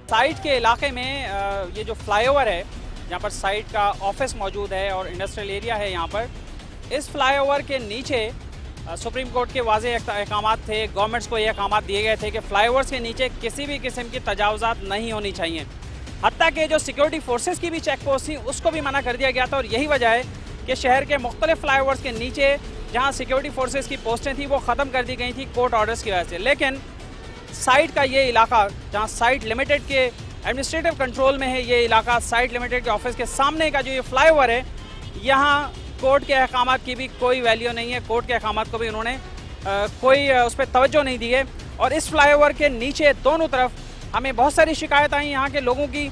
Site के इलाके में ये जो फ्लाईओवर है, यहाँ पर साइट का ऑफिस मौजूद है और इंडस्ट्रियल एरिया है यहाँ पर। इस फ्लाईओवर के नीचे सुप्रीम कोर्ट के वाज़ेह अहकामात थे, गवर्नमेंट्स को ये अहकामात दिए गए थे कि फ्लाईओवर्स के नीचे किसी भी किस्म की तजावुज़ात नहीं होनी चाहिए। हत्ता कि जो सिक्योरिटी फोर्सेस की भी चेक पोस्ट थी उसको भी मना कर दिया गया था। और यही वजह है कि शहर के मुख्तलिफ फ्लाईओवर्स के नीचे जहाँ सिक्योरिटी फोर्सेस की पोस्टें थी वो ख़त्म कर दी गई थी कोर्ट ऑर्डर्स की वजह से। लेकिन साइट का ये इलाका जहाँ साइट लिमिटेड के एडमिनिस्ट्रेटिव कंट्रोल में है, ये इलाका साइट लिमिटेड के ऑफिस के सामने का जो ये फ्लाईओवर है, यहाँ कोर्ट के अहकामात की भी कोई वैल्यू नहीं है। कोर्ट के अहकामात को भी उन्होंने कोई उस पर तवज्जो नहीं दी है। और इस फ्लाईओवर के नीचे दोनों तरफ हमें बहुत सारी शिकायत आई यहाँ के लोगों की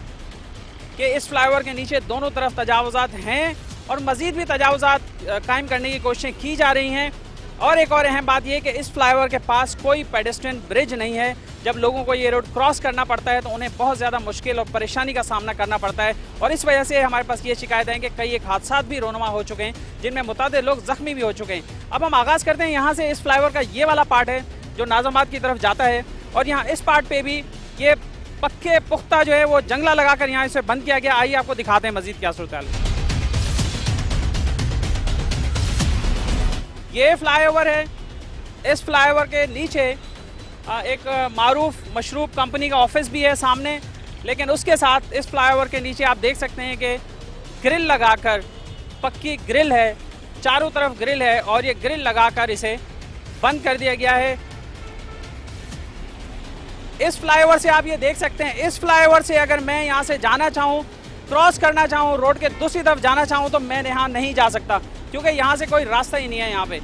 कि इस फ्लाईओवर के नीचे दोनों तरफ तजावुज़ात हैं और मज़ीद भी तजावुज़ात कायम करने की कोशिशें की जा रही हैं। और एक और अहम बात यह कि इस फ्लाईओवर के पास कोई पेडेस्ट्रियन ब्रिज नहीं है। जब लोगों को ये रोड क्रॉस करना पड़ता है तो उन्हें बहुत ज़्यादा मुश्किल और परेशानी का सामना करना पड़ता है। और इस वजह से हमारे पास ये शिकायत है कि कई एक हादसा भी रोनुमा हो चुके हैं जिनमें मुतादिद लोग ज़ख्मी भी हो चुके हैं। अब हम आगाज़ करते हैं यहाँ से। इस फ्लाईओवर का ये वाला पार्ट है जो नाज़ामाबाद की तरफ जाता है और यहाँ इस पार्ट पर भी ये पक्के पुख्ता जो है वो जंगला लगाकर यहाँ इसे बंद किया गया। आइए आपको दिखाते हैं मज़ीद क्या सूरत हाल है। ये फ्लाईओवर है। इस फ्लाईओवर के नीचे एक मारूफ मशरूब कंपनी का ऑफिस भी है सामने, लेकिन उसके साथ इस फ्लाईओवर के नीचे आप देख सकते हैं कि ग्रिल लगाकर, पक्की ग्रिल है, चारों तरफ ग्रिल है और ये ग्रिल लगाकर इसे बंद कर दिया गया है। इस फ्लाईओवर से आप ये देख सकते हैं, इस फ्लाईओवर से अगर मैं यहाँ से जाना चाहूँ, क्रॉस करना चाहूँ, रोड के दूसरी तरफ जाना चाहूँ तो मैं यहाँ नहीं जा सकता क्योंकि यहाँ से कोई रास्ता ही नहीं है। यहाँ पे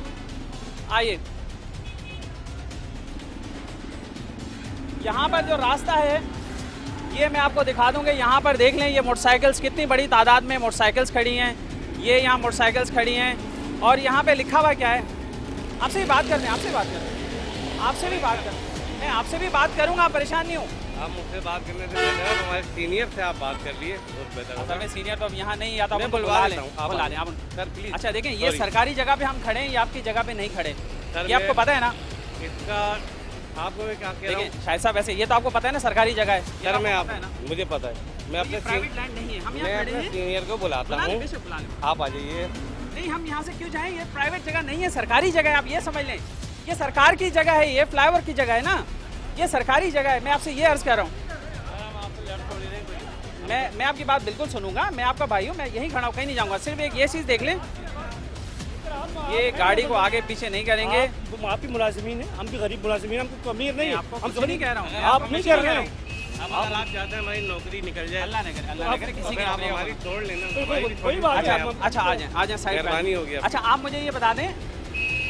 आइए, यहाँ पर जो रास्ता है ये मैं आपको दिखा दूँगा। यहाँ पर देख लें, ये मोटरसाइकिल्स कितनी बड़ी तादाद में मोटरसाइकिल्स खड़ी हैं। ये यहाँ मोटरसाइकिल्स खड़ी हैं और यहाँ पे लिखा हुआ क्या है। आपसे भी बात करते हैं, आपसे बात करते हैं, आपसे भी बात करते हैं। मैं आपसे भी बात करूँगा, परेशान नहीं हूँ। आप मुझसे बात करने से पहले हमारे सीनियर से आप बात कर लिए, बहुत बेहतर होगा। मैं सीनियर तो अब यहाँ नहीं आता, मैं बुलवा लेता हूँ, बुला लें आप सर प्लीज। अच्छा देखें, ये सरकारी जगह पे हम खड़े हैं, ये आपकी जगह पे नहीं खड़े, ये आपको पता है ना। इसका आपको मैं क्या कह रहा हूँ शायद साहब, ऐसे ये तो आपको पता है ना सरकारी जगह है। सर मैं आप मुझे पता है, मैं अपने प्राइवेट लैंड नहीं है, हम मैं यहाँ खड़े अपने हैं। सीनियर को बुलाता हूँ, आप आ जाइए। नहीं, हम यहाँ से क्यों जाएं, ये प्राइवेट जगह नहीं है, सरकारी जगह है। आप ये समझ लें, ये सरकार की जगह है, ये फ्लाईओवर की जगह है ना, ये सरकारी जगह है। मैं आपसे ये अर्ज कर रहा हूँ, मैं आपकी बात बिल्कुल सुनूंगा, मैं आपका भाई हूँ, मैं यहीं खड़ा हूँ, कहीं नहीं जाऊँगा। सिर्फ एक ये चीज़ देख लें, ये गाड़ी को आगे पीछे नहीं करेंगे। आप भी मुलाजिमीन है, हम भी गरीब मुलाजिमीन, हमको अमीर नहीं, हम तो नहीं कह रहा हूँ, आप नहीं कर रहे हैं। आप चाहते हैं हमारी नौकरी निकल जाए, अल्लाह ने करे, अल्लाह ने करे, किसी की आप नौकरी हमारी हो। छोड़ लेना। कोई बात अच्छा नहीं। अच्छा, आ जाए साइड पे। मेहरबानी होगी। अच्छा, आप मुझे ये बता दें,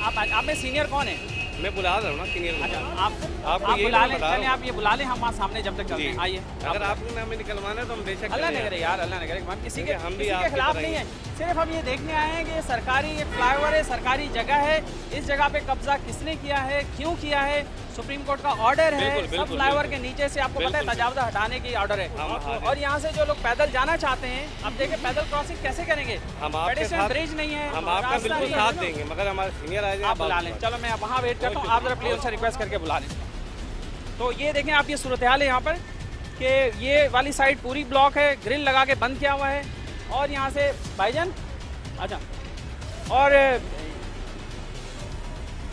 आप में सीनियर कौन है? मैं बुला रहा हूँ ना सीनियर को। अच्छा, आप यही बुला लें, बता पहले रहा हूँ। आप ये बुला लें, हम वहाँ सामने जब तक चलते हैं। आइए, अगर आपको हमें निकलवाना है तो हम बेशक अल्लाह ने करें। करे यार, अल्लाह ने करे, हम किसी के हम भी किसी के आपकी खिलाफ तरह नहीं ही है। सिर्फ हम ये देखने आए हैं कि ये सरकारी, ये फ्लाईओवर है, सरकारी जगह है, इस जगह पे कब्जा किसने किया है, क्यों किया है, सुप्रीम कोर्ट का ऑर्डर है। सब फ्लाईओवर के नीचे से आपको पता है तजावुज़ हटाने की ऑर्डर है। और यहाँ से जो लोग पैदल जाना चाहते हैं, अब देखिए पैदल क्रॉसिंग कैसे करेंगे, हम आपके साथ, ब्रिज नहीं है, हम आपका रास्ता बिल्कुल नहीं है। साथ देंगे, मगर हमारे सीनियर आ जाए। आप बुला लें, चलो मैं वहाँ वेट करता हूँ, आप जरा प्लीज उनसे रिक्वेस्ट करके बुला लें। तो ये देखें आप, ये सूरत हाल है यहाँ पर कि ये वाली साइड पूरी ब्लॉक है, ग्रिल लगा के बंद किया हुआ है। और यहाँ से भाईजान, अच्छा, और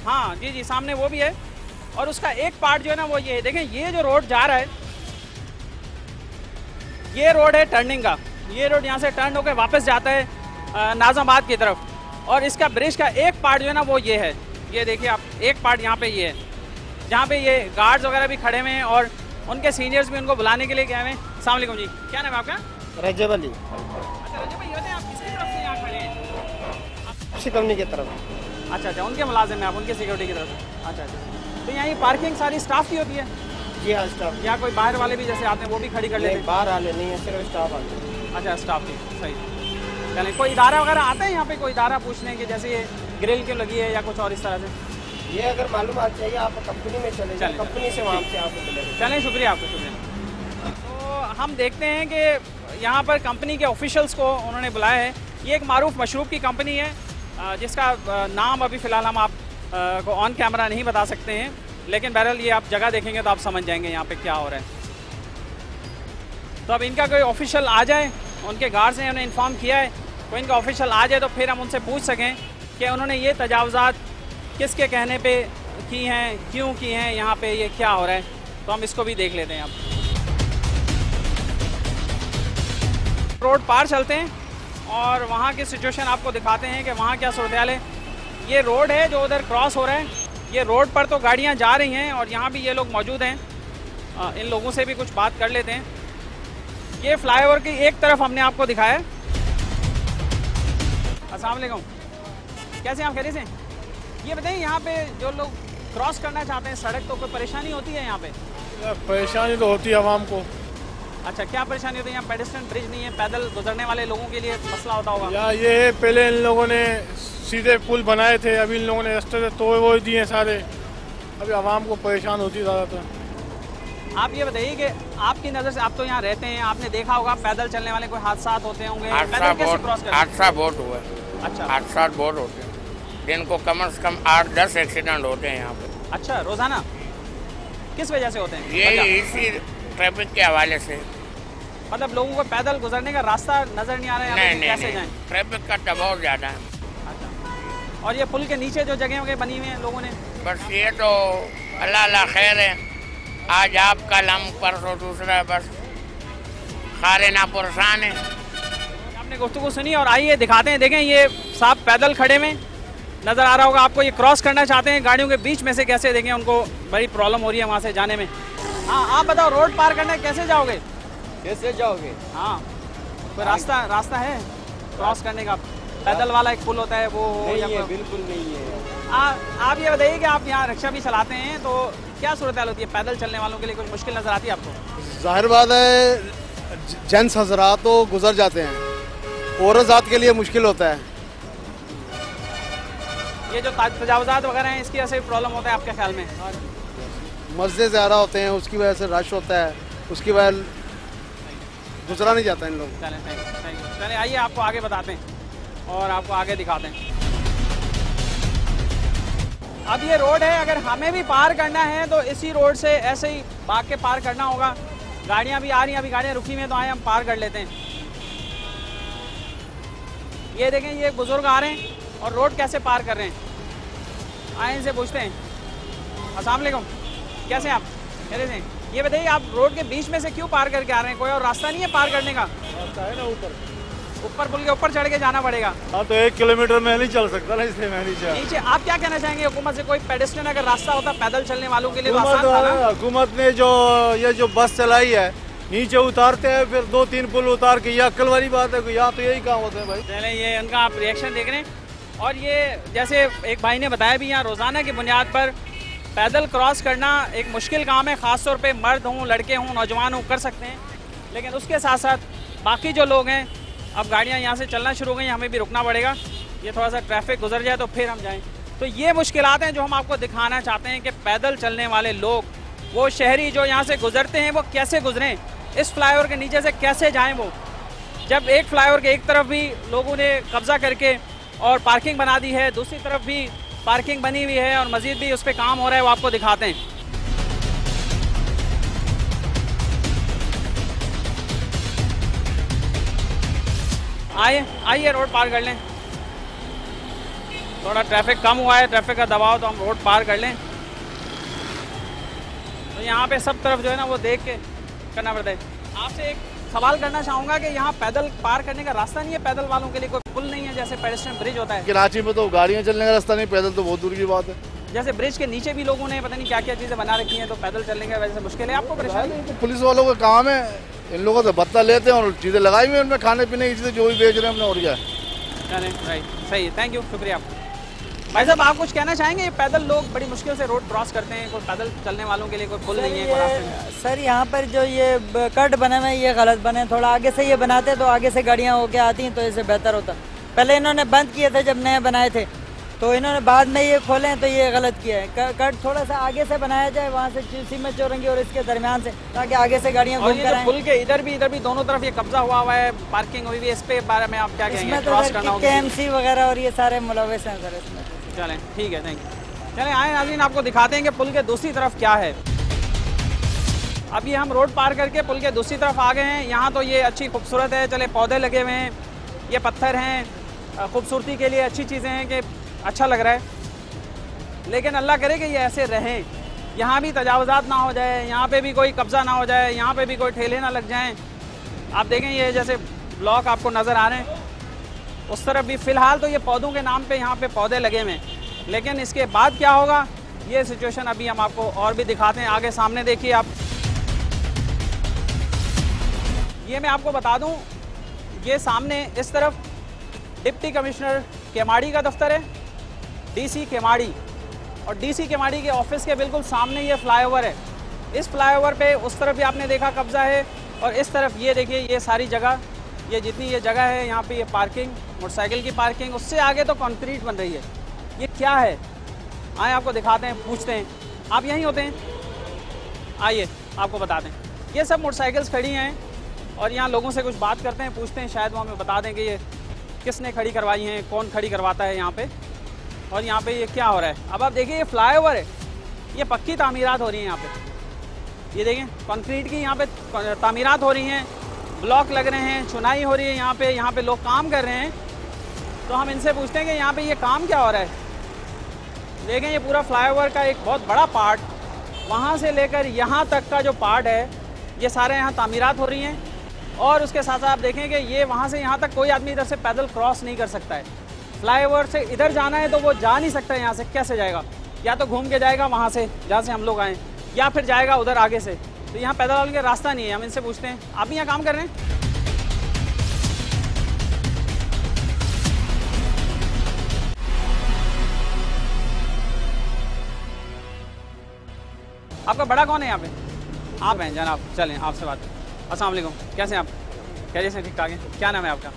हाँ जी जी, सामने वो भी है। और उसका एक पार्ट जो है ना वो ये है, देखें ये जो रोड जा रहा है, ये रोड है टर्निंग का, ये रोड यहाँ से टर्न होकर वापस जाता है नाज़ामाबाद की तरफ। और इसका ब्रिज का एक पार्ट जो है ना वो ये है, ये देखिए आप, एक पार्ट यहाँ पे ये है जहाँ पे ये गार्ड्स वगैरह भी खड़े हुए हैं और उनके सीनियर्स भी उनको बुलाने के लिए गए हुए हैं। अस्सलाम वालेकुम जी, क्या नाम है आपका? रजब अली, अच्छा रजब भाई, ये बताएं आप किसकी तरफ से यहाँ खड़े हैं? किसी कंपनी की तरफ। अच्छा, उनके मुलाजिम हैं आप, उनकी सिक्योरिटी की तरफ से। अच्छा, तो यहाँ ये पार्किंग सारी स्टाफ की होती है? जी हाँ, स्टाफ। यहाँ कोई बाहर वाले भी जैसे आते हैं वो भी खड़ी कर लेते हैं? बाहर आले नहीं है, सिर्फ स्टाफ आते हैं। अच्छा, स्टाफ की, सही। चलें, कोई इदारा वगैरह आता है यहाँ पे, कोई इदारा पूछने कि जैसे ये ग्रिल क्यों लगी है या कुछ और इस तरह से? ये अगर मालूमात चाहिए आप कंपनी में चले जाएं, कंपनी से वहाँ से आपको मिलेगा। चलें, शुक्रिया आपका, शुक्रिया। तो हम देखते हैं कि यहाँ पर कंपनी के ऑफिशियल्स को उन्होंने बुलाया है। ये एक मारूफ मशरूब की कंपनी है जिसका नाम अभी फ़िलहाल हम आप को ऑन कैमरा नहीं बता सकते हैं, लेकिन बहरहाल ये आप जगह देखेंगे तो आप समझ जाएंगे यहाँ पे क्या हो रहा है। तो अब इनका कोई ऑफिशियल आ जाए, उनके गार्ड से उन्हें इन्फॉर्म किया है, कोई इनका ऑफिशियल आ जाए तो फिर हम उनसे पूछ सकें कि उन्होंने ये तजावुज़ात किसके कहने पे की हैं, क्यों की हैं, यहाँ पे ये क्या हो रहा है। तो हम इसको भी देख लेते हैं। अब रोड पार चलते हैं और वहाँ की सिचुएशन आपको दिखाते हैं कि वहाँ क्या सूरत हाल है। ये रोड है जो उधर क्रॉस हो रहा है, ये रोड पर तो गाड़ियाँ जा रही हैं और यहाँ भी ये लोग मौजूद हैं। इन लोगों से भी कुछ बात कर लेते हैं। ये फ्लाईओवर की एक तरफ हमने आपको दिखाया है। अस्सलाम वालेकुम, कैसे हैं आप? खैरियत से? ये बताइए, यहाँ पे जो लोग क्रॉस करना चाहते हैं सड़क, तो कोई परेशानी होती है यहाँ पे? परेशानी तो होती है आवाम को। अच्छा, क्या परेशानी होती है? यहाँ पेडेस्ट्रियन ब्रिज नहीं है, पैदल गुजरने वाले लोगों के लिए मसला होता होगा। या ये है, पहले इन लोगों ने सीधे पुल बनाए थे, अभी इन लोगों ने रास्ते से तोड़ वो दिए सारे, अभी आवाम को परेशान होती है ज़्यादातर। आप ये बताइए कि आपकी नज़र से, आप तो यहाँ रहते हैं, आपने देखा होगा पैदल चलने वाले कोई हादसा होते होंगे, पैदल कैसे क्रॉस करते हैं? हादसा बहुत हुआ है। अच्छा, हादसा बहुत होते हैं, दिन को कम से कम 8-10 एक्सीडेंट होते हैं यहाँ पे। अच्छा, रोजाना? किस वजह से होते हैं? ये इसी ट्रैफिक के हवाले से। मतलब लोगों को पैदल गुजरने का रास्ता नजर नहीं आ रहा है, नहीं, कैसे जाएं? ट्रैफिक का दबाव ज़्यादा है। अच्छा, और ये पुल के नीचे जो जगह बनी हुई हैं लोगों ने? बस ये तो अल्लाह खैर है, आज आप कल हम परसों दूसरा, बस खारे ना परेशान है। आपने गुफ्तगू सुनी और आइए दिखाते हैं। देखें, ये साहब पैदल खड़े में नज़र आ रहा होगा आपको, ये क्रॉस करना चाहते हैं गाड़ियों के बीच में से। कैसे देखें, उनको बड़ी प्रॉब्लम हो रही है वहाँ से जाने में। हाँ, आप बताओ, रोड पार करने कैसे जाओगे? कैसे जाओगे? हाँ, कोई रास्ता है क्रॉस करने का? पैदल वाला एक पुल होता है वो? नहीं है, बिल्कुल नहीं है। आप ये बताइए कि आप यहाँ रिक्शा भी चलाते हैं, तो क्या सूरत हाल होती है? पैदल चलने वालों के लिए कुछ मुश्किल नज़र आती है आपको? जाहिर बात है, जेंट्स हजरात तो गुजर जाते हैं, औरत ज़ात के लिए मुश्किल होता है। ये जो तजावुज़ात वगैरह हैं, इसकी वजह से प्रॉब्लम होता है आपके ख्याल में? मस्जिद ज़्यादा होते हैं, उसकी वजह से रश होता है, उसकी वजह गुजरा नहीं जाता इन लोग। चलें, थैंक यू। चलें, आइए आपको आगे बताते हैं और आपको आगे दिखाते हैं। अब ये रोड है, अगर हमें भी पार करना है तो इसी रोड से ऐसे ही भाग के पार करना होगा। गाड़ियाँ भी आ रही हैं, अभी गाड़ियाँ रुकी हुई हैं तो आए हम पार कर लेते हैं। ये देखें, ये बुजुर्ग आ रहे हैं और रोड कैसे पार कर रहे हैं। आए इनसे पूछते हैं। अस्सलाम वालेकुम, कैसे हैं आप? कैसे हैं? ये बताइए, आप रोड के बीच में से क्यों पार करके आ रहे हैं? कोई और रास्ता नहीं है पार करने का? रास्ता है ना ऊपर पुल के ऊपर चढ़ के जाना पड़ेगा। हाँ, तो 1 किलोमीटर में नहीं चल सकता ना, इसलिए मैं नहीं नीचे आप क्या कहना चाहेंगे हुकूमत से? कोई पेडेस्ट्रियन अगर रास्ता होता पैदल चलने वालों के लिए तो आसान था ना? हुकूमत ने जो बस चलाई है, नीचे उतारते हैं, फिर 2-3 पुल उतार के, ये अक्ल वाली बात है। यहाँ तो यही काम होता है भाई। चले, ये उनका आप रिएक्शन देख रहे हैं। और ये जैसे एक भाई ने बताया भी, यहाँ रोज़ाना की बुनियाद पर पैदल क्रॉस करना एक मुश्किल काम है। ख़ास तौर पे मर्द हों, लड़के हों, नौजवान हों, कर सकते हैं, लेकिन उसके साथ साथ बाकी जो लोग हैं, अब गाड़ियाँ यहाँ से चलना शुरू हो गई, हमें भी रुकना पड़ेगा। ये थोड़ा सा ट्रैफिक गुजर जाए तो फिर हम जाएँ। तो ये मुश्किलात हैं जो हम आपको दिखाना चाहते हैं कि पैदल चलने वाले लोग, वो शहरी जो यहाँ से गुजरते हैं, वो कैसे गुजरें, इस फ्लाईओवर के नीचे से कैसे जाएँ। वो जब एक फ्लाईओवर के एक तरफ भी लोगों ने कब्जा करके और पार्किंग बना दी है, दूसरी तरफ भी पार्किंग बनी हुई है और मज़ीद भी उस पर काम हो रहा है, वो आपको दिखाते हैं। आइए रोड पार कर लें। थोड़ा ट्रैफिक कम हुआ है, ट्रैफिक का दबाव, तो हम रोड पार कर लें। तो यहाँ पे सब तरफ जो है ना वो देख के करना पड़ता है। आपसे एक सवाल करना चाहूँगा कि यहाँ पैदल पार करने का रास्ता नहीं है? पैदल वालों के लिए कोई पुल नहीं है जैसे पेडेस्ट्रियन ब्रिज होता है? कराची में तो गाड़ियाँ चलने का रास्ता नहीं, पैदल तो बहुत दूर की बात है। जैसे ब्रिज के नीचे भी लोगों ने पता नहीं क्या क्या चीज़ें बना रखी हैं, तो पैदल चलने की वजह से मुश्किल है आपको? परेशानी तो पुलिस वालों का काम है, इन लोगों से बदला लेते हैं और चीज़ें लगाई हुई हैं उनमें, खाने पीने की चीज़ें जो भी बेच रहे हैं हमने, और क्या है। राइट, सही है, थैंक यू, शुक्रिया आपका। भाई साहब, आप कुछ कहना चाहेंगे? पैदल लोग बड़ी मुश्किल से रोड क्रॉस करते हैं, कोई पैदल चलने वालों के लिए कोई पुल नहीं है, कोई रास्ता नहीं? सर, यहाँ पर जो ये कट बने हुए हैं, ये गलत बने। थोड़ा आगे से ये बनाते तो आगे से गाड़ियाँ होके आती हैं तो इससे बेहतर होता। पहले इन्होंने बंद किए थे जब नए बनाए थे, तो इन्होंने बाद में ये खोले हैं, तो ये गलत किया है। कट थोड़ा सा आगे से बनाया जाए, वहाँ से सीमेंट चौरंगी और इसके दरमियान से, ताकि आगे से गाड़ियाँ घूम कर आएं। पुल के इधर भी दोनों तरफ ये कब्जा हुआ है, पार्किंग हुई हुई है, इस पे बारे में आप क्या कहेंगे? इसमें तो KMC वगैरह और ये सारे मुलविस हैं सर इसमें। चलें, ठीक है, थैंक यू। चलें, आए नाज़रीन, आपको दिखाते हैं कि पुल के दूसरी तरफ क्या है। अब ये हम रोड पार करके पुल के दूसरी तरफ आ गए हैं। यहाँ तो ये अच्छी खूबसूरत है, चले पौधे लगे हुए हैं, ये पत्थर हैं, खूबसूरती के लिए अच्छी चीज़ें हैं कि अच्छा लग रहा है। लेकिन अल्लाह करे कि ये ऐसे रहें, यहाँ भी तजावुज़ात ना हो जाए, यहाँ पे भी कोई कब्ज़ा ना हो जाए, यहाँ पे भी कोई ठेले ना लग जाएं। आप देखें ये जैसे ब्लॉक आपको नज़र आ रहे हैं, उस तरफ भी फ़िलहाल तो ये पौधों के नाम पे यहाँ पे पौधे लगे हुए हैं, लेकिन इसके बाद क्या होगा ये सिचुएशन अभी हम आपको और भी दिखाते हैं। आगे सामने देखिए आप, ये मैं आपको बता दूं, ये सामने इस तरफ डिप्टी कमिश्नर केमाड़ी का दफ्तर है, डीसी केमाड़ी, और डीसी केमाड़ी के ऑफिस के बिल्कुल सामने ये फ्लाईओवर है। इस फ्लाईओवर पे उस तरफ भी आपने देखा कब्जा है, और इस तरफ ये देखिए ये सारी जगह, ये जितनी ये जगह है यहाँ पे ये पार्किंग, मोटरसाइकिल की पार्किंग, उससे आगे तो कंक्रीट बन रही है। ये क्या है आए आपको दिखाते हैं, पूछते हैं। आप यहीं होते हैं, आइए आपको बताते हैं। ये सब मोटरसाइकिल्स खड़ी हैं और यहाँ लोगों से कुछ बात करते हैं, पूछते हैं, शायद वो हमें बता दें कि ये किसने खड़ी करवाई हैं, कौन खड़ी करवाता है यहाँ पे, और यहाँ पे ये क्या हो रहा है। अब आप देखिए ये फ्लाईओवर है, ये पक्की तामीरात हो रही हैं यहाँ पे, ये देखें कंक्रीट की यहाँ पे तामीरात हो रही हैं, ब्लॉक लग रहे हैं, चुनाई हो रही है यहाँ पे लोग काम कर रहे हैं। तो हम इनसे पूछते हैं कि यहाँ पे ये काम क्या हो रहा है। देखें ये पूरा फ्लाईओवर का एक बहुत बड़ा पार्ट, वहाँ से लेकर यहाँ तक का जो पार्ट है, ये सारे यहाँ तामीरात हो रही हैं। और उसके साथ साथ आप देखें कि ये वहाँ से यहाँ तक कोई आदमी इधर से पैदल क्रॉस नहीं कर सकता है। फ्लाईओवर से इधर जाना है तो वो जा नहीं सकता है, यहाँ से कैसे जाएगा, या तो घूम के जाएगा वहाँ से जहाँ से हम लोग आए, या फिर जाएगा उधर आगे से। तो यहाँ पैदल वाले का रास्ता नहीं है। हम इनसे पूछते हैं, आप भी यहाँ काम कर रहे हैं? आपका बड़ा कौन है यहाँ पे? आप हैं जनाब, चलें आपसे बात। अस्सलाम वालेकुम, कैसे हैं आप? कैसे हैं? ठीक ठाक हैं। क्या नाम है आपका?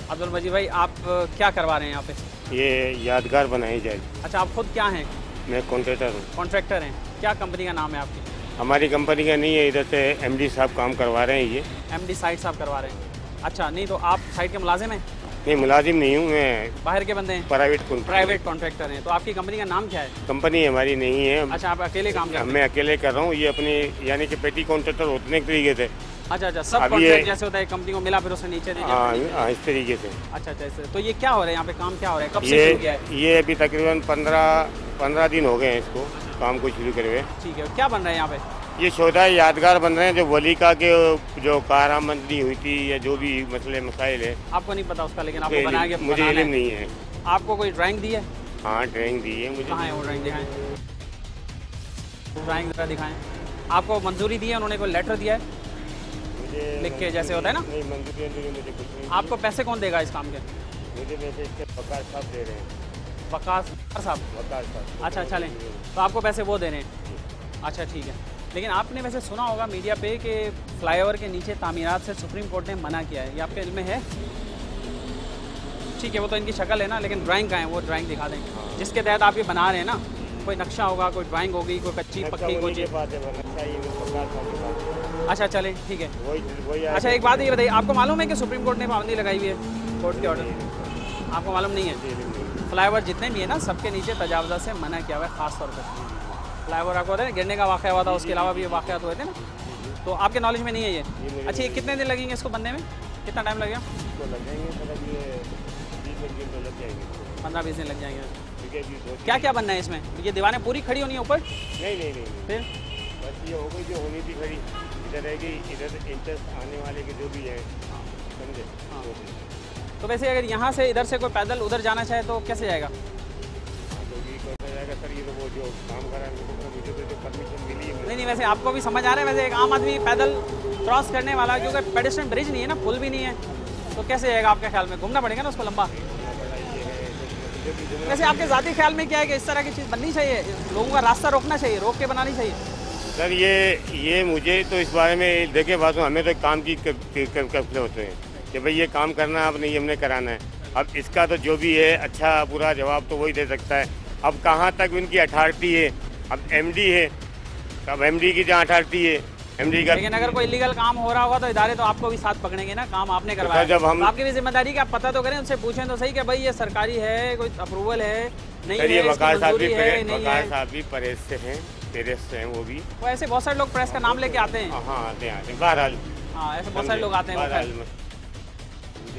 अब्दुल मजीद भाई, आप क्या करवा रहे हैं यहाँ पे? ये यादगार बनाई जाएगी। अच्छा, आप खुद क्या हैं? मैं कॉन्ट्रैक्टर हूँ। कॉन्ट्रैक्टर हैं। क्या कंपनी का नाम है आपकी? हमारी कंपनी का नहीं है, इधर से एमडी साहब काम करवा रहे हैं। ये एमडी साइड साहब करवा रहे हैं। अच्छा, नहीं तो आप साइड के मुलाजिम हैं? नहीं, मुलाजिम नहीं हूँ मैं, बाहर के बंदे हैं? प्राइवेट कॉन्ट्रैक्टर हैं। तो आपकी कंपनी का नाम क्या है? कंपनी हमारी नहीं है। अच्छा, आप अकेले काम कर रहे हैं? मैं अकेले कर रहा हूँ। ये अपनी यानी कि पेटी कॉन्ट्रैक्टर उतने तरीके से। अच्छा, सब कॉन्ट्रैक्ट जैसे होता है, कंपनी को मिला फिर उससे नीचे दे दिया। हाँ, इस तरीके से। अच्छा, तो ये क्या हो रहा है यहाँ पे, काम क्या हो रहा है, कब से शुरू किया है? ये अभी तकरीबन 15 दिन हो गए हैं इसको काम को शुरू करे हुए। ठीक है, क्या बन रहा है यहाँ पे? ये शोधा यादगार बन रहे हैं, जो वलीका के जो कारामंदी हुई थी या जो भी मसले मसाइल है। आपको नहीं पता उसका, लेकिन आपको बना के मुझे इल्म नहीं है। आपको कोई ड्राइंग दी है? हाँ, ड्राइंग दी है मुझे। कहाँ है वो ड्राइंग, दिखाएं। ड्राइंग जरा दिखाएं। आपको मंजूरी दी है उन्होंने, कोई लेटर दिया है लिख के, जैसे होता है ना? नहीं, मंजूरी मुझे कुछ नहीं। आपको पैसे कौन देगा इस काम के? मुझे पैसे इसके वकार साहब दे रहे हैं। वकार साहब? अच्छा, चलें, तो आपको पैसे वो दे रहे हैं। अच्छा, ठीक है। लेकिन आपने वैसे सुना होगा मीडिया पे कि फ्लाईओवर के नीचे तामीरात से सुप्रीम कोर्ट ने मना किया है, ये आपके इल्म में है? ठीक है, वो तो इनकी शक्ल है ना, लेकिन ड्राइंग का है, वो ड्राइंग दिखा दें जिसके तहत आप ये बना रहे हैं ना। कोई नक्शा होगा, कोई ड्राइंग होगी, कोई कच्ची पक्की कोई चीज़। अच्छा, चलें, ठीक है। अच्छा, एक बात ये बताइए, आपको मालूम है कि सुप्रीम कोर्ट ने पाबंदी लगाई हुई है, कोर्ट के ऑर्डर? आपको मालूम नहीं है? फ्लाईओवर जितने भी है ना, सबके नीचे तजावुज़ से मना किया हुआ है, ख़ास तौर पर। फ्लाईओवर आपको होता है गिरने का वाक़या हुआ था, उसके अलावा भी वाक़यात हुए थे ना, तो आपके नॉलेज में नहीं है ये? अच्छा, ये कितने दिन लगेंगे इसको बनने में, कितना टाइम लगेगा? 15-20 दिन लग जाएंगे। क्या क्या बनना है इसमें? ये दीवारें पूरी खड़ी होनी है ऊपर? नहीं, फिर बस ये हो गई जो होनी थी खड़ी, इधर रहेगी, इधर इंटरेस्ट आने वाले के जो भी है, समझे? हाँ। तो वैसे अगर यहाँ से इधर से कोई पैदल उधर जाना चाहे तो कैसे जाएगा? सर, ये तो वो जो काम कर रहा है मुझे तो जो परमिशन मिली है। नहीं, वैसे आपको भी समझ आ रहा है, वैसे एक आम आदमी पैदल क्रॉस करने वाला, क्योंकि पेडेस्ट्रियन ब्रिज नहीं है ना, पुल भी नहीं है, तो कैसे जाएगा आपके ख्याल में? घूमना पड़ेगा ना उसको लंबा। वैसे आपके ज़ाती ख्याल में क्या है कि इस तरह की चीज़ बननी चाहिए, लोगों का रास्ता रोकना चाहिए, रोक के बनानी चाहिए? सर, ये मुझे तो इस बारे में देखे बात, हमें तो काम की कब्जे होते हैं कि भाई ये काम करना है, अब नहीं हमने कराना है। अब इसका तो जो भी है अच्छा बुरा जवाब तो वही दे सकता है। अब कहाँ तक उनकी अथॉरिटी है? अब एमडी है, अब एमडी की जहाँ अथॉरिटी है, एमडी का। लेकिन अगर कोई इलीगल काम हो रहा होगा तो इदारे तो आपको भी साथ पकड़ेंगे ना, काम आपने करवाया। जब हम तो आपकी भी जिम्मेदारी कि आप पता तो करें, उनसे पूछें तो सही कि भाई ये सरकारी है, कोई अप्रूवल है नहीं है, वकार साहब भी नहीं है। परहेज से हैं टेरेस हैं वो भी। वो ऐसे बहुत सारे लोग प्रेस का नाम लेके आते हैं। हाँ आते हैं बहरहाल। हाँ ऐसे बहुत सारे लोग आते हैं। बहरहाल में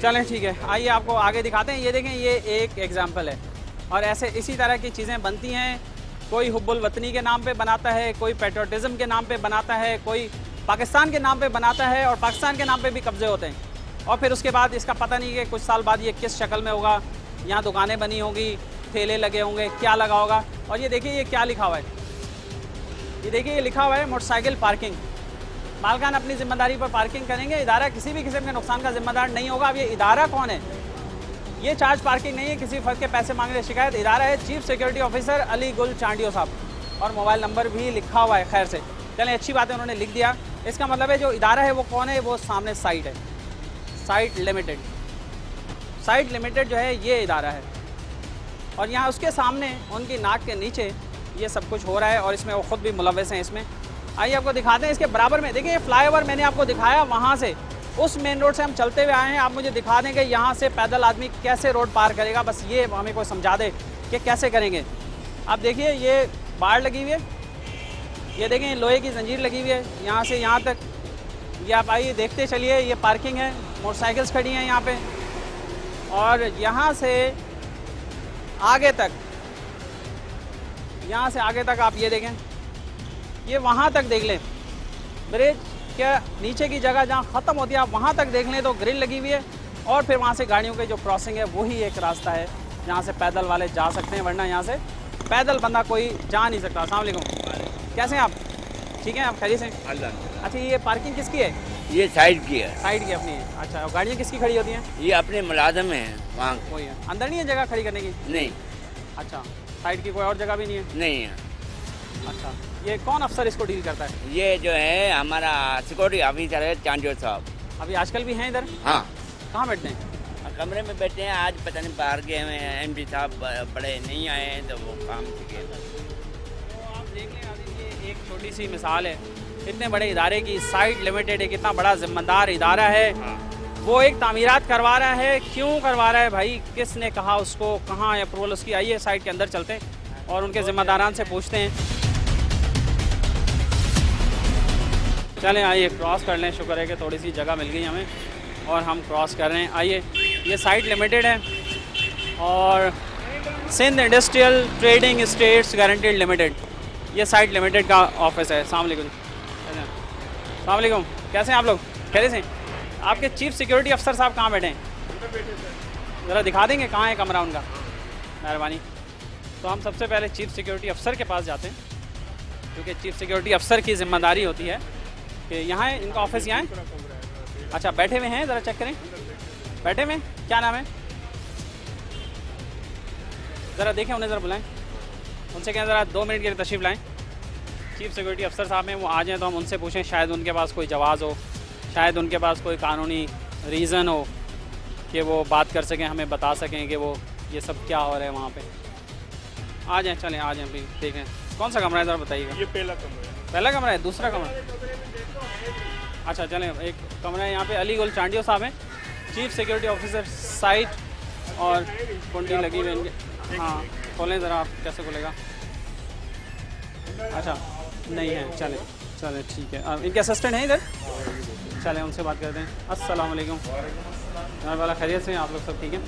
चलें ठीक है, आइए आपको आगे दिखाते हैं। ये देखें, ये एक एग्जाम्पल है और ऐसे इसी तरह की चीज़ें बनती हैं। कोई हुब्बुल वतनी के नाम पे बनाता है, कोई पेट्रोटिज़म के नाम पे बनाता है, कोई पाकिस्तान के नाम पे बनाता है और पाकिस्तान के नाम पे भी कब्ज़े होते हैं। और फिर उसके बाद इसका पता नहीं कि कुछ साल बाद ये किस शक्ल में होगा। यहाँ दुकानें बनी होंगी, ठेले लगे होंगे, क्या लगा होगा। और ये देखिए ये क्या लिखा हुआ है, ये देखिए ये लिखा हुआ है मोटरसाइकिल पार्किंग। मालकान अपनी जिम्मेदारी पर पार्किंग करेंगे, इदारा किसी भी किस्म के नुकसान का जिम्मेदार नहीं होगा। अब ये इदारा कौन है? ये चार्ज पार्किंग नहीं है, किसी फर्द के पैसे मांगने शिकायत। इदारा है चीफ सिक्योरिटी ऑफिसर अली गुल चांडियो साहब और मोबाइल नंबर भी लिखा हुआ है। खैर से चलें, अच्छी बात है उन्होंने लिख दिया। इसका मतलब है जो इदारा है वो कौन है? वो सामने साइट है, साइट लिमिटेड। साइट लिमिटेड जो है ये इदारा है और यहाँ उसके सामने उनकी नाक के नीचे ये सब कुछ हो रहा है और इसमें वो ख़ुद भी मुलव्वस हैं इसमें। आइए आपको दिखाते हैं। इसके बराबर में देखिए ये फ्लाईओवर मैंने आपको दिखाया, वहाँ से उस मेन रोड से हम चलते हुए आए हैं। आप मुझे दिखा दें कि यहाँ से पैदल आदमी कैसे रोड पार करेगा, बस ये हमें कोई समझा दे कि कैसे करेंगे। आप देखिए ये बाड़ लगी हुई है, ये देखें लोहे की जंजीर लगी हुई है यहाँ से यहाँ तक। ये आप आइए देखते चलिए, ये पार्किंग है, मोटरसाइकिल्स खड़ी हैं यहाँ पे और यहाँ से आगे तक, यहाँ से आगे तक आप ये देखें, ये वहाँ तक देख लें ब्रिज क्या नीचे की जगह जहाँ ख़त्म होती है आप वहाँ तक देख लें तो ग्रिल लगी हुई है और फिर वहाँ से गाड़ियों के जो क्रॉसिंग है वही एक रास्ता है जहाँ से पैदल वाले जा सकते हैं, वरना यहाँ से पैदल बंदा कोई जा नहीं सकता। अस्सलाम वालेकुम, कैसे हैं आप? ठीक है, आप खैरियत से? अच्छा, ये पार्किंग किसकी है? ये साइड की है। साइड की अपनी है। अच्छा, और गाड़ियाँ किसकी खड़ी होती हैं? ये अपने मुलाजम हैं वहाँ। वही है, अंदर नहीं है जगह खड़ी करने की? नहीं। अच्छा, साइड की कोई और जगह भी नहीं है? नहीं है। अच्छा, ये कौन अफसर इसको डील करता है? ये जो है हमारा सिक्योरिटी ऑफिसर है चांडियो साहब। अभी आजकल भी हैं इधर? हाँ। कहाँ बैठते हैं? कमरे में बैठे हैं, आज पता नहीं बाहर गए हुए हैं, एमडी साहब बड़े नहीं आए हैं तो वो काम सीखे। तो आप देख लें, ये एक छोटी सी मिसाल है, इतने बड़े इदारे की साइट लिमिटेड एक इतना बड़ा जिम्मेदार इदारा है। वो एक तामीरात करवा रहा है, क्यों करवा रहा है भाई, किसने कहा उसको, कहाँ है अप्रूवल उसकी? आइए साइट के अंदर चलते हैं और उनके जिम्मेदारान से पूछते हैं। चलें आइए क्रॉस कर लें, शुक्र है कि थोड़ी सी जगह मिल गई हमें और हम क्रॉस कर रहे हैं। आइए, ये साइट लिमिटेड है और Sindh industrial trading estates guaranteed limited, ये साइट लिमिटेड का ऑफिस है। अस्सलाम वालेकुम। अस्सलाम वालेकुम, कैसे हैं आप लोग? खैरियत से? आपके चीफ सिक्योरिटी अफसर साहब कहाँ बैठे हैं? ज़रा दिखा देंगे कहाँ है कमरा उनका, मेहरबानी। तो हम सबसे पहले चीफ सिक्योरिटी अफसर के पास जाते हैं क्योंकि चीफ सिक्योरिटी अफसर की जिम्मेदारी होती है कि यहाँ है, इनका ऑफिस यहाँ है। अच्छा, बैठे हुए हैं, ज़रा चेक करें, बैठे हुए, क्या नाम है? ज़रा देखें, उन्हें ज़रा बुलाएं, उनसे कहें ज़रा 2 मिनट के लिए तशरीफ़ लाएं। चीफ सिक्योरिटी अफसर साहब हैं, वो आ जाएँ तो हम उनसे पूछें, शायद उनके पास कोई जवाज़ हो, शायद उनके पास कोई कानूनी रीज़न हो कि वो बात कर सकें, हमें बता सकें कि वो ये सब क्या हो रहा है वहाँ पे। आ जाएँ, चलें आ जाएँ, प्लीज़ देखें कौन सा कमरा है, ज़रा बताइएगा। ये पहला कमरा है। पहला कमरा है? दूसरा कमरा? अच्छा चलें, एक कमरा है यहाँ पे। अली गुल चांडियो साहब हैं, चीफ सिक्योरिटी ऑफिसर साइट, और कुंडी लगी हुई इनके। हाँ खोलें ज़रा, आप कैसे खुलेगा? अच्छा नहीं है, चलें चलें ठीक है। इनके असिस्टेंट हैं इधर, चलें उनसे बात करते हैं। अस्सलाम वालेकुम, वाला खैरियत से? आप लोग सब ठीक हैं?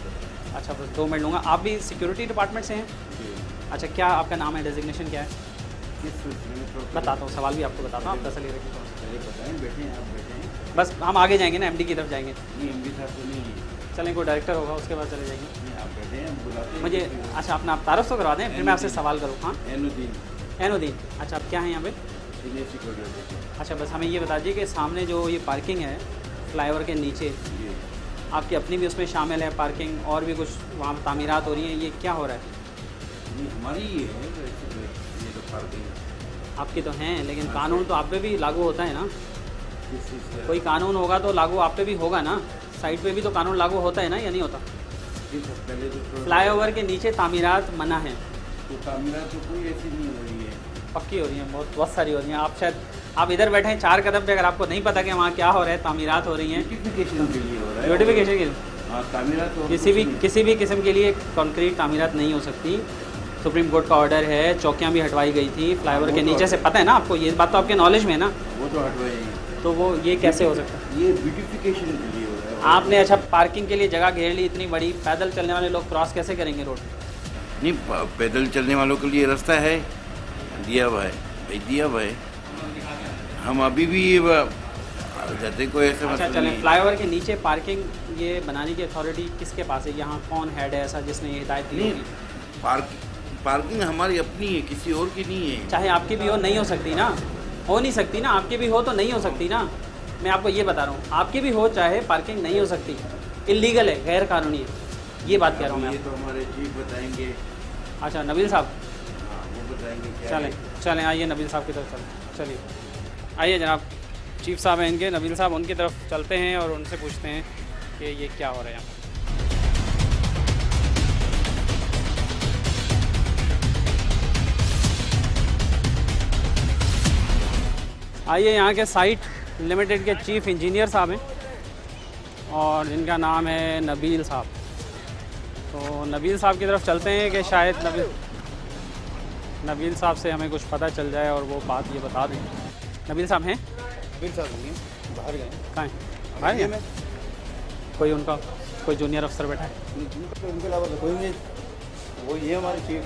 अच्छा, बस 2 मिनट लूँगा। आप भी सिक्योरिटी डिपार्टमेंट से हैं? अच्छा, क्या आपका नाम है, डेजिग्नेशन क्या है? बताता हूँ, सवाल भी आपको बताता हूँ, आप तसल्ली रखिए। बस हम आगे जाएंगे ना, एमडी की तरफ जाएंगे। एमडी साहब तो नहीं है, चलें कोई डायरेक्टर होगा उसके बाद चले जाएंगे। मुझे अच्छा अपना आप तारुफ तो करवा दें, फिर मैं आपसे सवाल करूँ। हाँ, एनुद्दीन। अच्छा, आप क्या हैं यहाँ पे? अच्छा, बस हमें ये बता दीजिए कि सामने जो ये पार्किंग है फ्लाईओवर के नीचे, आपकी अपनी भी उसमें शामिल है पार्किंग, और भी कुछ वहाँ तामीरात हो रही हैं, ये क्या हो रहा है? हमारी ये है, ये तो पार्किंग आपकी तो हैं, लेकिन कानून तो आप पे भी लागू होता है ना? कोई कानून होगा तो लागू आप पे भी होगा ना, साइड पे भी तो कानून लागू होता है ना, या नहीं होता? फ्लाईओवर के नीचे तामीरात मना है। तो तामीरात तो कोई ऐसी नहीं हो रही है, पक्की हो रही है, बहुत सारी हो रही हैं। आप शायद आप इधर बैठे हैं 4 कदम पे, अगर आपको नहीं पता कि वहाँ क्या हो रहा है, तामीरात हो रही हैं। ब्यूटिफिकेशन के लिए हो रहा है, ब्यूटिफिकेशन के लिए। हाँ, तामीरात किसी भी किस्म के लिए कंक्रीट तामीरात नहीं हो सकती, सुप्रीम कोर्ट का ऑर्डर है, चौकियां भी हटवाई गई थी फ्लाईओवर के नीचे से, पता है ना आपको, ये बात तो आपके नॉलेज में है ना। वो तो हटवाएंगे, तो वो ये कैसे हो सकता है? ये ब्यूटिफिकेशन के लिए हो रहा है। आपने अच्छा पार्किंग के लिए जगह घेर ली इतनी बड़ी, पैदल चलने वाले लोग क्रॉस कैसे करेंगे रोड? नहीं, पैदल चलने वालों के लिए रास्ता है, दिया हुआ है भाई, दिया हुआ है। हम अभी भी जाते कोई ऐसे अच्छा मतलब चलें, नहीं। फ्लाईओवर के नीचे पार्किंग ये बनाने की अथॉरिटी किसके पास है? यहाँ कौन हेड है ऐसा जिसने ये हिदायत दी नहीं, होगी? पार्किंग हमारी अपनी है, किसी और की नहीं है। चाहे आपकी भी हो, नहीं हो सकती ना, हो नहीं सकती ना, आपकी भी हो तो नहीं हो सकती ना। मैं आपको ये बता रहा हूँ, आपकी भी हो चाहे पार्किंग नहीं हो सकती, इलीगल है, गैर कानूनी है, ये बात कह रहा हूँ मैं ये आपको। तो हमारे चीफ बताएंगे। अच्छा नबील साहब, वो बताएंगे क्या चलें है। चलें, आइए नबील साहब की तरफ चलिए, आइए जनाब, चीफ साहब हैं इनके, नबील साहब, उनकी तरफ चलते हैं और उनसे पूछते हैं कि ये क्या हो रहा है यहाँ। आइए, यहाँ के साइट लिमिटेड के चीफ इंजीनियर साहब हैं और जिनका नाम है नबील साहब। तो नबील साहब की तरफ चलते हैं कि शायद नबील साहब से हमें कुछ पता चल जाए और वो बात ये बता दें। नबील साहब हैं? नबील साहब नहीं, बाहर गए। कहाँ हैं? बाहर गए? कोई उनका कोई जूनियर अफसर बैठा है? उनके अलावा तो कोई नहीं, वो ये हमारे चीफ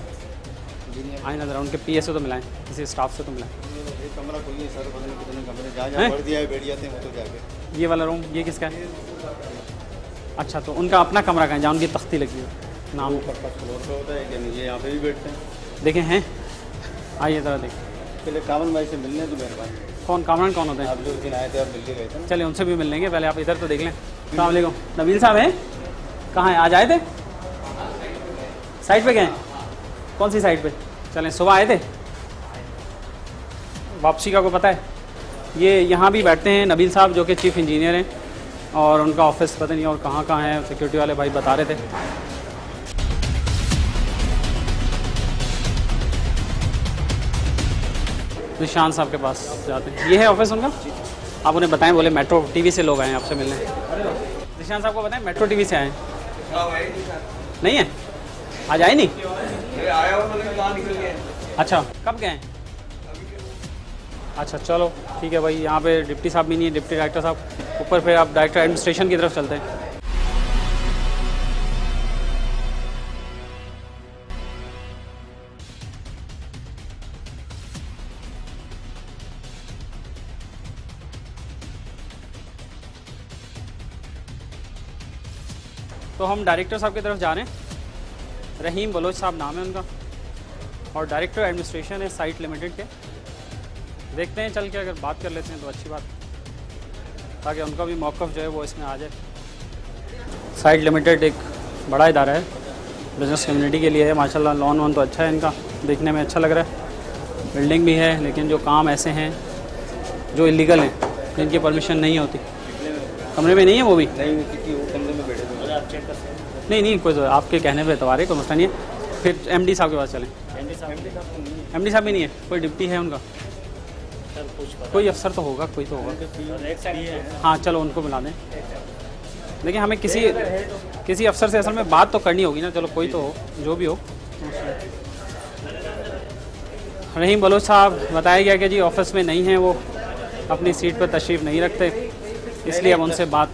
इंजीनियर। आए नजर, उनके पीए से तो मिलाएं, किसी स्टाफ से तो मिलाएं। ये कमरा कोई नहीं सर, पता नहीं कितने कमरे जहाँ भर दिया है, बैठ जाते हैं वो तो जाके। ये वाला रूम ये किसका है? अच्छा, तो उनका अपना कमरा कहाँ है जहाँ उनकी तख्ती लगी है? नाम फर्स्ट फ्लोर पे होता है कि नीचे यहाँ पे भी बैठते हैं। देखें हैं? आइए ज़रा देखें। पहले कामन भाई से मिलने तो मेहरबानी। कौन कामरान कौन होते हैं? आप जो उस दिन आए थे, आप मिल के गए थे। चलिए उनसे भी मिल लेंगे, पहले आप इधर तो देख लें। अस्सलाम वालेकुम, नबील साहब हैं? कहाँ हैं? आज आए थे? साइड पे गए? कौन सी साइड पे? चलें, सुबह आए थे, वापसी का कोई पता है? ये यहाँ भी बैठते हैं नबील साहब जो कि चीफ़ इंजीनियर हैं और उनका ऑफिस पता नहीं और कहाँ कहाँ है, सिक्योरिटी वाले भाई बता रहे थे। निशान साहब के पास जाते हैं, ये है ऑफिस उनका। आप उन्हें बताएं, बोले मेट्रो टीवी से लोग आए हैं आपसे मिलने। निशान साहब को बताएं मेट्रो टीवी से आए हैं। नहीं है? आज आए नहीं? अच्छा, कब गए? अच्छा चलो ठीक है भाई, यहाँ पे डिप्टी साहब भी नहीं है, डिप्टी डायरेक्टर साहब ऊपर, फिर आप डायरेक्टर एडमिनिस्ट्रेशन की तरफ चलते हैं। तो हम डायरेक्टर साहब की तरफ जा रहे हैं, रहीम बलोच साहब नाम है उनका, और डायरेक्टर एडमिनिस्ट्रेशन है साइट लिमिटेड के। देखते हैं चल के, अगर बात कर लेते हैं तो अच्छी बात, ताकि उनका भी मौक़िफ़ जो है वो इसमें आ जाए। साइट लिमिटेड एक बड़ा इदारा है, बिज़नेस कम्युनिटी के लिए है माशाल्लाह। लॉन वॉन तो अच्छा है इनका, देखने में अच्छा लग रहा है, बिल्डिंग भी है, लेकिन जो काम ऐसे हैं जो इलीगल हैं, जिनकी परमिशन नहीं होती। कमरे में नहीं है वो भी? नहीं, किसी वो कमरे में बैठे थे। नहीं कोई, तो आपके कहने पे एतबार है, कोई मसला नहीं है। फिर एमडी साहब के पास चलें। एमडी साहब भी नहीं है? कोई डिप्टी है उनका? कोई अफसर तो होगा, कोई तो होगा। हाँ चलो उनको मिला दें, लेकिन हमें किसी अफसर से असल में बात तो करनी होगी ना। चलो कोई तो हो, जो भी हो। रहीम बलोच साहब, बताया गया कि जी ऑफिस में नहीं है, वो अपनी सीट पर तशरीफ़ नहीं रखते, इसलिए अब उनसे बात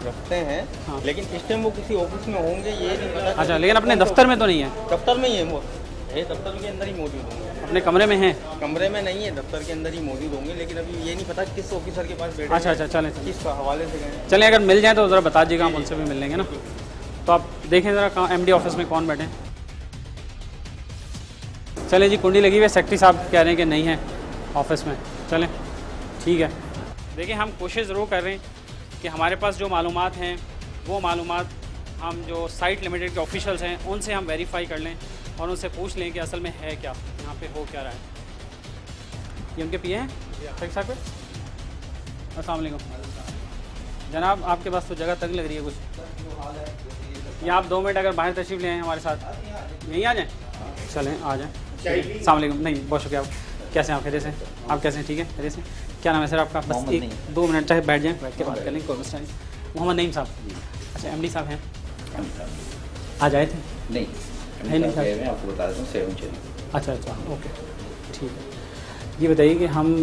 रखते हैं। हाँ। लेकिन इस टाइम वो किसी ऑफिस में होंगे ये नहीं पता। अच्छा, लेकिन अपने दफ्तर में तो नहीं है? दफ्तर में ही है वो, ये दफ्तर के अंदर ही मौजूद होंगे। अपने कमरे में हैं? कमरे में नहीं है, दफ्तर के अंदर ही मौजूद होंगे, लेकिन अभी ये नहीं पता किस ऑफिसर के पास बैठे। अच्छा चलें, किस हवाले से गए। चलें, अगर मिल जाए तो ज़रा बता दीजिएगा, हम उनसे भी मिल लेंगे ना। तो आप देखें ज़रा कहाँ एमडी ऑफिस में कौन बैठे हैं। चलें जी, कुंडी लगी हुई है, सेक्रेटरी साहब कह रहे हैं कि नहीं है ऑफिस में। चलें ठीक है। देखिए, हम कोशिश ज़रूर कर रहे हैं कि हमारे पास जो मालूमात हैं वो मालूमात हम जो साइट लिमिटेड के ऑफिशियल्स हैं उनसे हम वेरीफाई कर लें और उनसे पूछ लें कि असल में है क्या, यहाँ पे हो क्या रहा है। ये उनके पीए हैं सेक्रेटरी साहब पे? अस्सलाम वालेकुम जनाब, आपके पास तो जगह तंग लग रही है कुछ, या आप 2 मिनट अगर बाहर तशरीफ़ ले आएँ हमारे साथ, यहीं आ जाएँ? चलें आ जाएँ। अस्सलाम वालेकुम। नहीं, बहुत शुक्रिया। आप कैसे हैं? आप खैरियत से? आप कैसे हैं? ठीक है, खैरियत से। क्या नाम है सर आपका? बस 1-2 मिनट चाहे बैठ जाएँ, बैठ के बात कर लें, कोई मसला नहीं। मोहम्मद नईम साहब। अच्छा, एमडी साहब हैं? आज आए थे? नहीं, है नहीं था, मैं आपको बता देता हूँ 7 चली। अच्छा अच्छा, ओके ठीक है। ये बताइए कि हम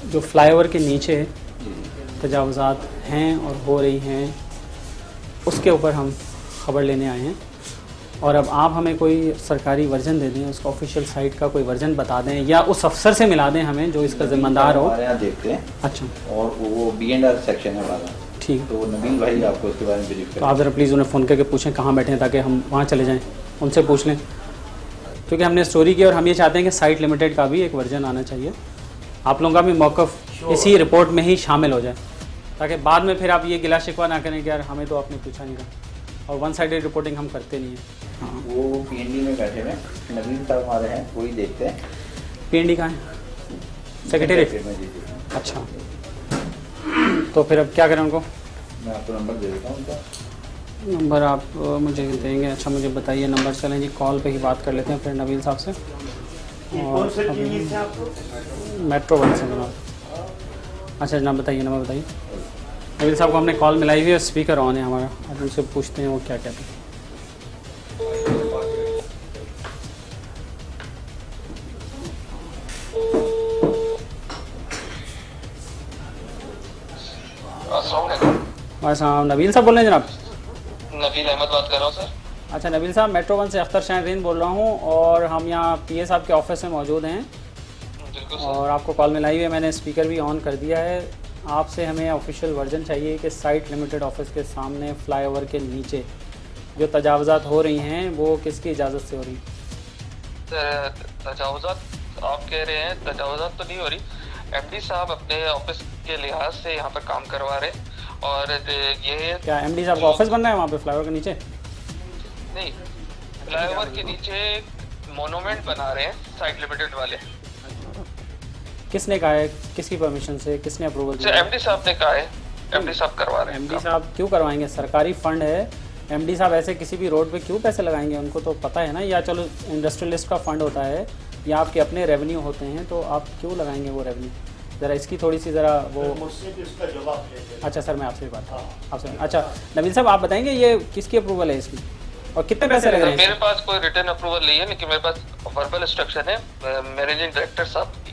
जो फ्लाईओवर के नीचे तजावुज़ात हैं और हो रही हैं उसके ऊपर हम खबर लेने आए हैं, और अब आप हमें कोई सरकारी वर्जन दे दें, उसका ऑफिशियल साइट का कोई वर्जन बता दें या उस अफसर से मिला दें हमें जो इसका जिम्मेदार हो। हमारे यहाँ देखते हैं। अच्छा, और वो B&R सेक्शन है हमारा। ठीक, तो नबील भाई आपको इसके बारे में ब्रीफ करें। तो आप ज़रा प्लीज़ उन्हें फ़ोन करके पूछें कहाँ बैठे हैं ताकि हम वहाँ चले जाएँ, उनसे पूछ लें, क्योंकि हमने स्टोरी की और हम ये चाहते हैं कि साइट लिमिटेड का भी एक वर्जन आना चाहिए, आप लोगों का भी मौक़िफ़ इसी रिपोर्ट में ही शामिल हो जाए, ताकि बाद में फिर आप ये गिला शिकवा ना करें कि यार हमें तो आपने पूछा नहीं था, और वन साइडेड रिपोर्टिंग हम करते नहीं हैं। हाँ, वो PND में बैठे हुए नबील साहब हमारे हैं, वही देखते हैं। PND कहाँ है? सेक्रेटरी। अच्छा, तो फिर अब क्या करें उनको? मैं आपको नंबर दे देता हूँ उनका। नंबर आप मुझे देंगे? अच्छा मुझे बताइए नंबर। चलें जी, कॉल पे ही बात कर लेते हैं फिर नबील साहब से। और मेट्रो 1 से जनाब। अच्छा जनाब बताइए, नंबर बताइए। नबील साहब को हमने कॉल मिलाई हुई है, स्पीकर ऑन है हमारा, अब उनसे पूछते हैं वो क्या कहते हैं। बस हाँ, नबील साहब बोल रहे हैं जनाब? नबील अहमद बात कर रहा हूँ सर। अच्छा नबील साहब, मेट्रो 1 से अख्तर शाहरीन बोल रहा हूँ, और हम यहाँ PA साहब के ऑफिस में मौजूद हैं, और आपको कॉल मिलाई हुई है, मैंने स्पीकर भी ऑन कर दिया है। आपसे हमें ऑफिशियल वर्जन चाहिए कि साइट लिमिटेड ऑफिस के सामने फ्लाईओवर के नीचे जो तजावुज़ात हो रही हैं वो किसकी इजाज़त से हो रही? तजावुज़ात आप कह रहे हैं, तजावुज़ात तो नहीं हो रही, MD साहब अपने ऑफिस के लिहाज से यहाँ पर काम करवा रहे हैं। और ये क्या MD साहब का ऑफिस बन रहा है वहाँ पे फ्लाईओवर के नीचे? नहीं, फ्लाईओवर के नीचे मोनूमेंट बना रहे हैं साइट लिमिटेड वाले। किसने कहा है, किसकी परमिशन से, किसने अप्रूवल दिया? MD साहब ने कहा है, MD साहब करवा रहे हैं। MD साहब क्यों करवाएंगे? सरकारी फंड है, MD साहब ऐसे किसी भी रोड पे क्यों पैसे लगाएंगे? उनको तो पता है ना, या चलो इंडस्ट्रियलिस्ट का फंड होता है या आपके अपने रेवेन्यू होते हैं, तो आप क्यों लगाएंगे वो रेवेन्यू? ज़रा इसकी थोड़ी सी ज़रा वो अच्छा सर मैं आपसे भी बात आपसे। अच्छा नबील साहब आप बताएंगे ये किसकी अप्रूवल है इसकी, और कितने पैसे लग रहे हैं? मेरे पास कोई रिटर्न अप्रूवल नहीं है, लेकिन मेरे पास वर्बल इंस्ट्रक्शन है मैनेजिंग डायरेक्टर साहब की।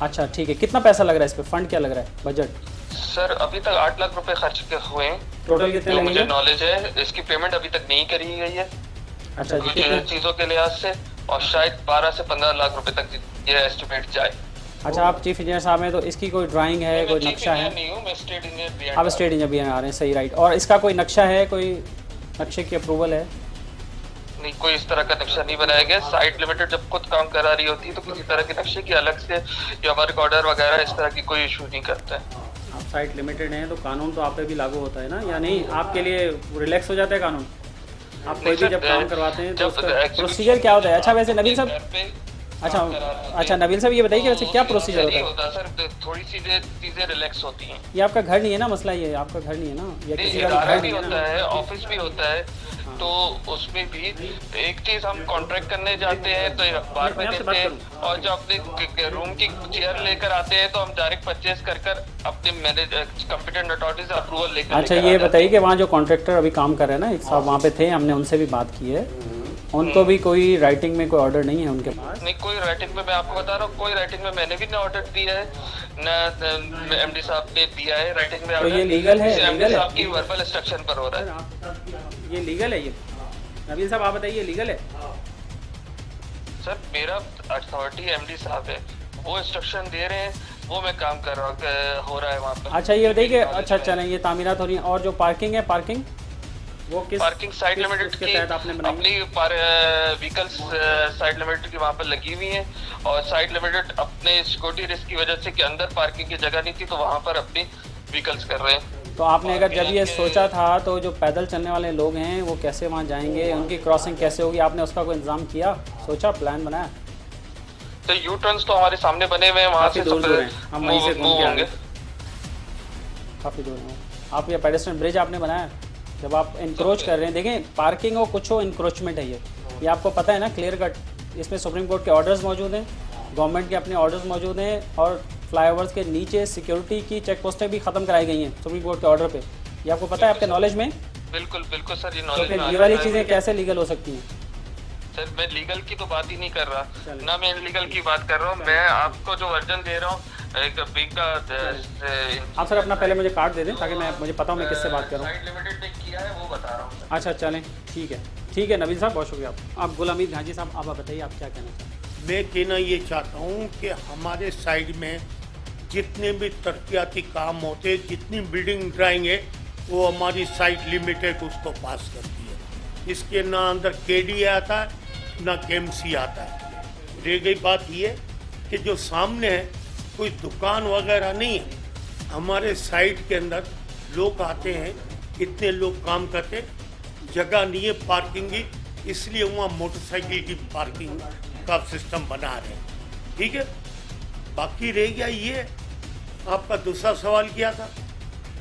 अच्छा ठीक है, कितना पैसा लग रहा है इस पे, फंड क्या लग रहा है, बजट? सर अभी तक 8 लाख रुपए खर्च हुए हैं। टोटल कितने जो लगेंगे? मुझे नॉलेज है, इसकी पेमेंट अभी तक नहीं करी गई है अच्छा कुछ चीज़ों के लिहाज से, और शायद 12 से 15 लाख रुपए तक ये एस्टिमेट जाए। अच्छा आप चीफ इंजीनियर साहब हैं, तो इसकी कोई ड्राइंग है, कोई नक्शा है? नहीं हूँ मैं, स्टेट इंजीनियर। आप स्टेट इंजीनियर आ रहे हैं, सही राइट। और इसका कोई नक्शा है, कोई नक्शे की अप्रूवल है? नहीं, कोई इस तरह का नक्शा नहीं बनाया गया। साइट लिमिटेड जब खुद काम करा रही होती है तो किसी तरह के नक्शे की अलग से या हमारे ऑर्डर वगैरह इस तरह की कोई इशू नहीं करता है। आप साइट लिमिटेड हैं तो कानून तो आप पे भी लागू होता है ना, या नहीं? आपके लिए रिलैक्स हो जाता है कानून? आप कोई भी जब काम करवाते हैं तो उसका प्रोसीजर क्या होता है? अच्छा वैसे नबील साहब, अच्छा नबील साहब ये बताइए कि वैसे क्या प्रोसीजर होता है? सर थोड़ी सी चीजें रिलैक्स होती हैं। ये आपका घर नहीं है ना, मसला ये आपका घर नहीं है ना, या किसी का घर भी होता है, ऑफिस भी होता है, तो उसमें भी एक चीज हम कॉन्ट्रैक्ट करने जाते हैं तो अखबार में देते हैं, और जो अपने रूम की चेयर लेकर आते हैं तो हम डायरेक्ट परचेज कर अपने कंप्यूटर अथॉरिटी से अप्रूवल लेकर। अच्छा ये बताइए कि वहाँ जो कॉन्ट्रैक्टर अभी काम कर रहे हैं ना, एक साहब वहाँ पे थे, हमने उनसे भी बात की है, उनको भी कोई राइटिंग में कोई ऑर्डर नहीं है उनके पास? नहीं कोई राइटिंग में, मैं आपको बता रहा हूँ, कोई राइटिंग में मैंने भी ना ऑर्डर दिया है ना MD साहब ने दिया है राइटिंग में। तो ये लीगल है? MD साहब की वर्बल इंस्ट्रक्शन पर हो रहा है। ये लीगल है? ये नबील साहब आप बताइए लीगल है? सर मेरा अथॉरिटी MD साहब है, वो इंस्ट्रक्शन दे रहे हैं, वो मैं काम कर रहा हूँ, हो रहा है वहाँ पर। अच्छा ये बताइए कि अच्छा नहीं ये तामीरात हो रही है, और जो पार्किंग है, पार्किंग वो किस पार्किंग साइड लिमिटेड के तहत आपने अपनी व्हीकल्स साइड लिमिटेड की वहाँ पर लगी हुई हैं, और साइड लिमिटेड अपने सिक्योरिटी रिस्क की वजह से कि अंदर पार्किंग की जगह नहीं थी तो वहाँ पर अपनी व्हीकल्स कर रहे हैं। तो आपने अगर जब ये सोचा था तो जो पैदल चलने वाले लोग हैं वो कैसे वहाँ जाएंगे, उनकी क्रॉसिंग कैसे होगी, आपने उसका कोई इंतजाम किया, सोचा, प्लान बनाया? तो यू टर्न्स तो हमारे सामने बने हुए हैं, वहाँ से दूर हैं, हम वहीं से घूम के आएंगे, काफ़ी दूर हैं। आप ये पेडेस्ट्रियन ब्रिज आपने बनाया? जब आप इंक्रोच कर रहे हैं, देखें पार्किंग हो कुछ हो, इंक्रोचमेंट है ये आपको पता है ना, क्लियर कट। इसमें सुप्रीम कोर्ट के ऑर्डर्स मौजूद हैं, गवर्नमेंट के अपने ऑर्डर्स मौजूद हैं, और फ्लाईओवर्स के नीचे सिक्योरिटी की चेक पोस्टें भी ख़त्म कराई गई हैं सुप्रीम कोर्ट के ऑर्डर पे। ये आपको पता है, आपके नॉलेज में? बिल्कुल बिल्कुल सर, ये तो नॉलेज फिर ये वाली चीज़ें कैसे लीगल हो सकती हैं? सर मैं लीगल की तो बात ही नहीं कर रहा ना, मैं इनलीगल की बात कर रहा हूँ। मैं आपको जो वर्जन दे रहा हूँ एक बिग का आप सर अपना पहले मुझे कार्ड दे दें ताकि मुझे पता हो मैं किससे बात कर रहा हूँ। साइड लिमिटेड टिक किया है वो बता रहा हूँ। अच्छा चलें ठीक है नबील साहब, बहुत शुक्रिया आप गुल हमीद गाजी साहब, आप बताइए आप क्या कहना चाहते हैं। मैं कहना ये चाहता हूँ कि हमारे साइड में जितने भी तरक्याती काम होते हैं, जितनी बिल्डिंग ड्राइंग है, वो हमारी साइट लिमिटेड उसको पास करती है। इसके ना अंदर केडी आता है ना केएमसी आता है। रह गई बात ये कि जो सामने है कोई दुकान वगैरह नहीं है। हमारे साइट के अंदर लोग आते हैं, इतने लोग काम करते, जगह नहीं है पार्किंग की, इसलिए वहाँ मोटरसाइकिल की पार्किंग का सिस्टम बना रहे हैं। ठीक है, बाकी रह गया ये आपका दूसरा सवाल किया था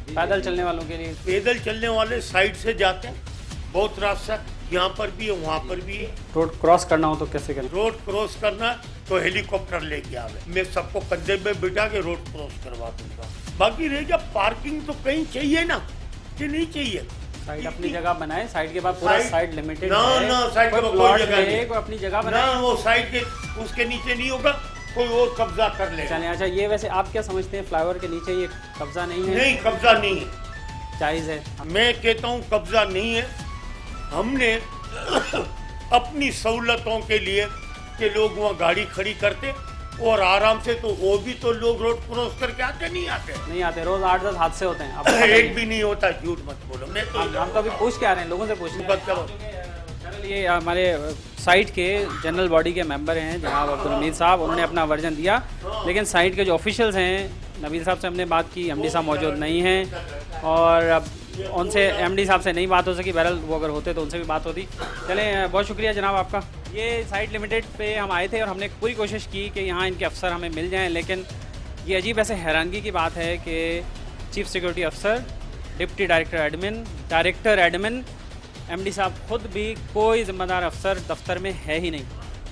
पैदल चलने वालों के लिए। पैदल चलने वाले साइड से जाते हैं, बहुत रास्ता यहाँ पर भी है वहाँ पर भी है। रोड क्रॉस करना हो तो कैसे करें? रोड क्रॉस करना तो हेलीकॉप्टर लेके आवे, मैं सबको कंधे में बिठा के रोड क्रॉस करवा दूंगा। बाकी रह गया पार्किंग तो कहीं चाहिए ना कि नहीं चाहिए। साइड अपनी जगह बनाए, साइड के बाद पूरा साइड लिमिटेड ना साइड के कोई जगह नहीं, कोई अपनी जगह बनाए ना, वो साइड के उसके नीचे नहीं होगा, कोई और कब्जा कर ले। चलिए अच्छा, ये वैसे आप क्या समझते हैं फ्लाईओवर के नीचे ये कब्जा नहीं है? नहीं, कब्जा नहीं है, जायज है। मैं कहता हूँ कब्जा नहीं है। हमने अपनी सहूलतों के लिए कि लोग वहाँ गाड़ी खड़ी करते और आराम से, तो वो भी तो लोग रोड क्रॉस करके आते नहीं आते, रोज 8-10 हादसे होते हैं। एक भी नहीं होता, झूठ मत बोलो। मैं तो हम तो अभी पूछ के आ रहे हैं, लोगों से पूछ रहे हैं। ये हमारे साइट के जनरल बॉडी के मेंबर हैं जनाब अब्दुल हमीद साहब, उन्होंने अपना वर्जन दिया, लेकिन साइट के जो ऑफिशियल्स हैं नबील साहब से हमने बात की, एमडी साहब मौजूद नहीं हैं और अब उनसे एमडी साहब से नहीं बात हो सकी। बहरहाल वो अगर होते तो उनसे भी बात होती। चलें, बहुत शुक्रिया जनाब आपका। ये साइट लिमिटेड पे हम आए थे और हमने पूरी कोशिश की कि यहाँ इनके अफसर हमें मिल जाएं, लेकिन ये अजीब ऐसे हैरानगी की बात है कि चीफ सिक्योरिटी अफसर, डिप्टी डायरेक्टर एडमिन, एमडी साहब खुद भी कोई ज़िम्मेदार अफसर दफ्तर में है ही नहीं,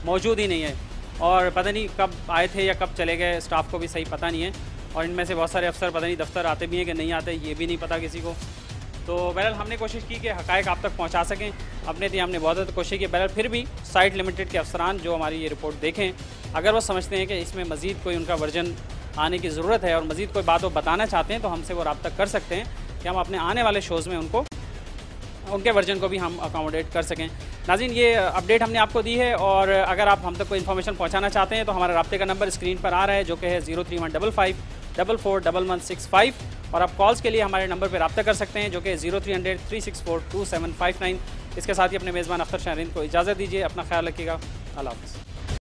मौजूद ही नहीं है। और पता नहीं कब आए थे या कब चले गए, स्टाफ को भी सही पता नहीं है। और इनमें से बहुत सारे अफसर पता नहीं दफ्तर आते भी हैं कि नहीं आते, ये भी नहीं पता किसी को। तो बहरहाल हमने कोशिश की कि हक़ाइक़ आप तक पहुंचा सकें, अपने थी हमने बहुत ज़्यादा कोशिश की। बहरहाल फिर भी साइट लिमिटेड के अफसरान जो हमारी ये रिपोर्ट देखें, अगर वो समझते हैं कि इसमें मज़ीद कोई उनका वर्जन आने की ज़रूरत है और मज़ीद कोई बात वो बताना चाहते हैं, तो हमसे वो रब्ता कर सकते हैं कि हम अपने आने वाले शोज़ में उनके वर्जन को भी हम अकोमोडेट कर सकें। नाज़रीन, ये अपडेट हमने आपको दी है और अगर आप हम तक कोई इन्फॉर्मेशन पहुंचाना चाहते हैं तो हमारा रब्ते का नंबर स्क्रीन पर आ रहा है, जो कि है 03155 441165, और आप कॉल्स के लिए हमारे नंबर पर रब्ता कर सकते हैं, जो कि 0300 364 2759। इसके साथ ही अपने मेज़बान अख्तर शाहरीन को इजाज़त दीजिए। अपना ख्याल रखिएगा। अल्लाह हाफ़िज़।